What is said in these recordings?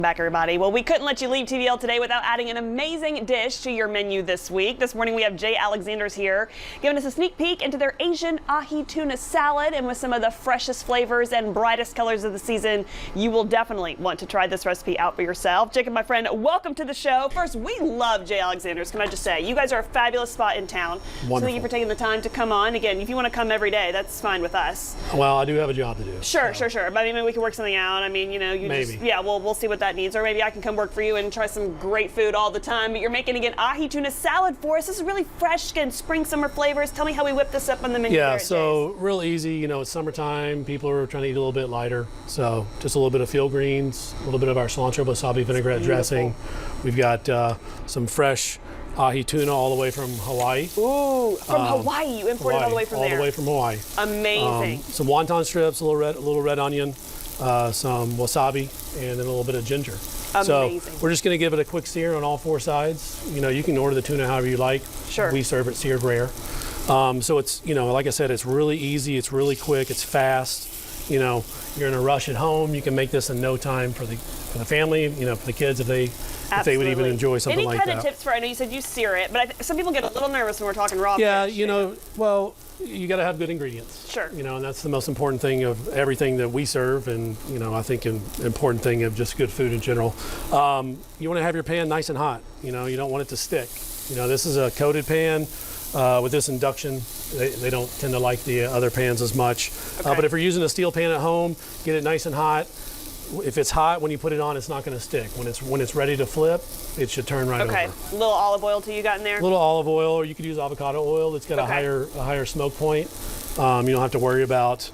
Back, everybody. Well, we couldn't let you leave TVL today without adding an amazing dish to your menu this week. This morning we have Jay Alexander's here giving us a sneak peek into their Asian ahi tuna salad, and with some of the freshest flavors and brightest colors of the season, you will definitely want to try this recipe out for yourself. Jacob, my friend, welcome to the show. First, we love Jay Alexander's, can I just say. You guys are a fabulous spot in town. Wonderful. So thank you for taking the time to come on. Again, if you want to come every day, that's fine with us. Well, I do have a job to do. Sure. But I mean, maybe we can work something out. I mean, you know, maybe. We'll see what that needs, or maybe I can come work for you and try some great food all the time. But you're making, again, ahi tuna salad for us. This is really fresh, again, spring, summer flavors. Tell me how we whip this up on the menu. Yeah, so real easy. You know, it's summertime. People are trying to eat a little bit lighter. So just a little bit of field greens, a little bit of our cilantro wasabi vinaigrette dressing. We've got some fresh ahi tuna all the way from Hawaii. Ooh, from Hawaii. You imported all the way from there. All the way from Hawaii. Amazing. Some wonton strips, a little red onion, some wasabi, and then a little bit of ginger. Amazing. So we're just going to give it a quick sear on all four sides. You know, you can order the tuna however you like. Sure. We serve it seared rare. So it's, you know, like I said, it's really easy, it's really quick, it's fast. You know, you're in a rush at home, you can make this in no time for the family, you know, for the kids if they would even enjoy something like that. Any kind of tips for, I know you said you sear it, but some people get a little nervous when we're talking raw Yeah, fish, you know, well, you got to have good ingredients. Sure. You know, and that's the most important thing of everything that we serve, and, you know, I think an important thing of just good food in general. You want to have your pan nice and hot. You know, you don't want it to stick. You know, this is a coated pan. With this induction, they don't tend to like the other pans as much. Okay. But if you're using a steel pan at home, get it nice and hot. If it's hot, when you put it on, it's not going to stick. When it's ready to flip, it should turn right over. Okay, a little olive oil too you got in there? A little olive oil, or you could use avocado oil. It's got a higher smoke point. You don't have to worry about,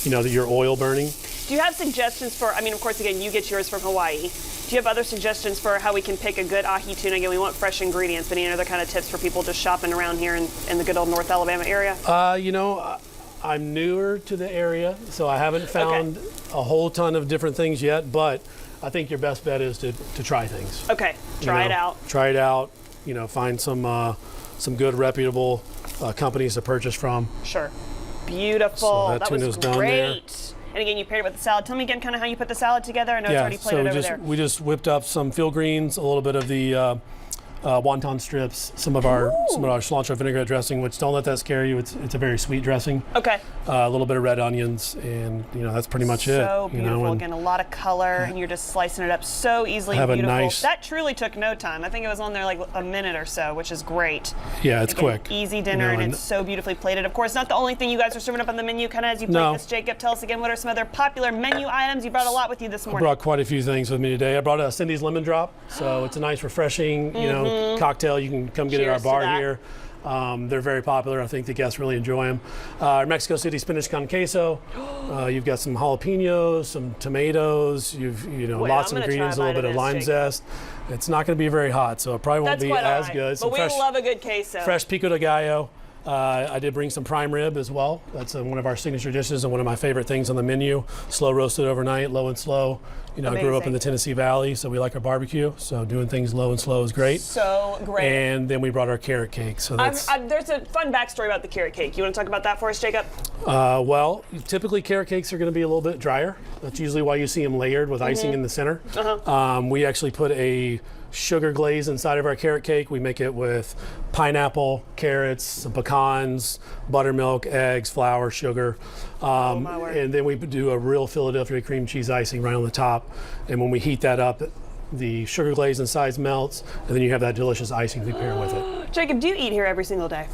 you know, your oil burning. Do you have suggestions for, I mean, of course, again, you get yours from Hawaii. Do you have other suggestions for how we can pick a good ahi tuna? Again, we want fresh ingredients, but any other kind of tips for people just shopping around here in the good old North Alabama area? You know, I'm newer to the area, so I haven't found a whole ton of different things yet, but I think your best bet is to try things. Okay, try it out. Try it out, you know, find some good reputable companies to purchase from. Sure. Beautiful. So that was tuna's great. done there. And again, you paired it with the salad. Tell me again kind of how you put the salad together. I know it's already plated over there. We just whipped up some field greens, a little bit of the wonton strips, some of our cilantro vinaigrette dressing, which don't let that scare you. It's a very sweet dressing. Okay. A little bit of red onions, and you know that's pretty much it. So beautiful. You know, again, a lot of color, and you're just slicing it up so easily and beautiful. That truly took no time. I think it was on there like a minute or so, which is great. Yeah, it's quick. Easy dinner, and it's so beautifully plated. Of course, not the only thing you guys are serving up on the menu. Kind of as you plate this, Jacob, tell us again what are some other popular menu items. You brought a lot with you this morning. I brought quite a few things with me today. I brought a Cindy's lemon drop, so it's a nice, refreshing, you know, cocktail. You can come get at our bar here. They're very popular. I think the guests really enjoy them. Our Mexico City spinach con queso. You've got some jalapenos, some tomatoes. Lots of ingredients, a little bit of lime zest. It's not going to be very hot, so it probably won't be as good. But we love a good queso. Fresh pico de gallo. I did bring some prime rib as well. That's one of our signature dishes and one of my favorite things on the menu. Slow roasted overnight, low and slow. You know, I grew up in the Tennessee Valley, so we like our barbecue. So doing things low and slow is great. So great. And then we brought our carrot cake. So that's there's a fun backstory about the carrot cake. You want to talk about that for us, Jacob? Well, typically carrot cakes are going to be a little bit drier. That's usually why you see them layered with icing in the center. We actually put a sugar glaze inside of our carrot cake. We make it with pineapple, carrots, some pecans, buttermilk, eggs, flour, sugar. And then we do a real Philadelphia cream cheese icing right on the top. And when we heat that up, the sugar glaze inside melts, and then you have that delicious icing to pair with it. Jacob, do you eat here every single day?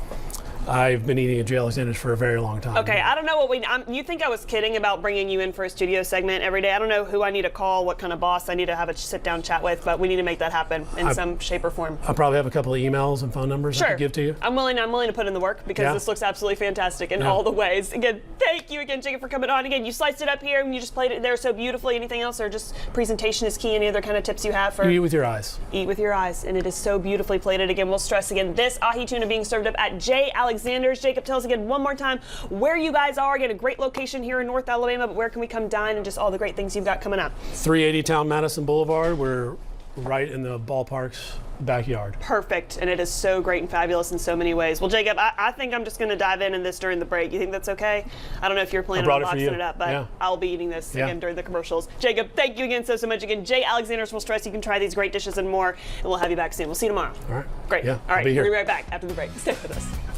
I've been eating at Jay Alexander's for a very long time. Okay, I don't know what you think I was kidding about bringing you in for a studio segment every day. I don't know who I need to call, what kind of boss I need to have a sit-down chat with, but we need to make that happen in some shape or form. I probably have a couple of emails and phone numbers I could give to you. I'm willing to put in the work because this looks absolutely fantastic in all the ways. Again, thank you again, Jacob, for coming on. Again, you sliced it up here and you just played it there so beautifully. Anything else, or just presentation is key? Any other kind of tips you have for? You eat with your eyes. Eat with your eyes, and it is so beautifully plated. Again, we'll stress again, this ahi tuna being served up at Jay Alexander's. Jacob, tell us again one more time where you guys are. Again, a great location here in North Alabama, but where can we come dine and just all the great things you've got coming up? 380 Town Madison Boulevard. We're right in the ballpark's backyard. Perfect, and it is so great and fabulous in so many ways. Well, Jacob, I think I'm just going to dive in this during the break. You think that's okay? I don't know if you're planning on boxing it up, but I'll be eating this again during the commercials. Jacob, thank you again so much. Again, Jay Alexander's will stress you can try these great dishes and more, and we'll have you back soon. We'll see you tomorrow. All right. Great. Yeah, All right, I'll be here. we'll be right back after the break. Stay with us.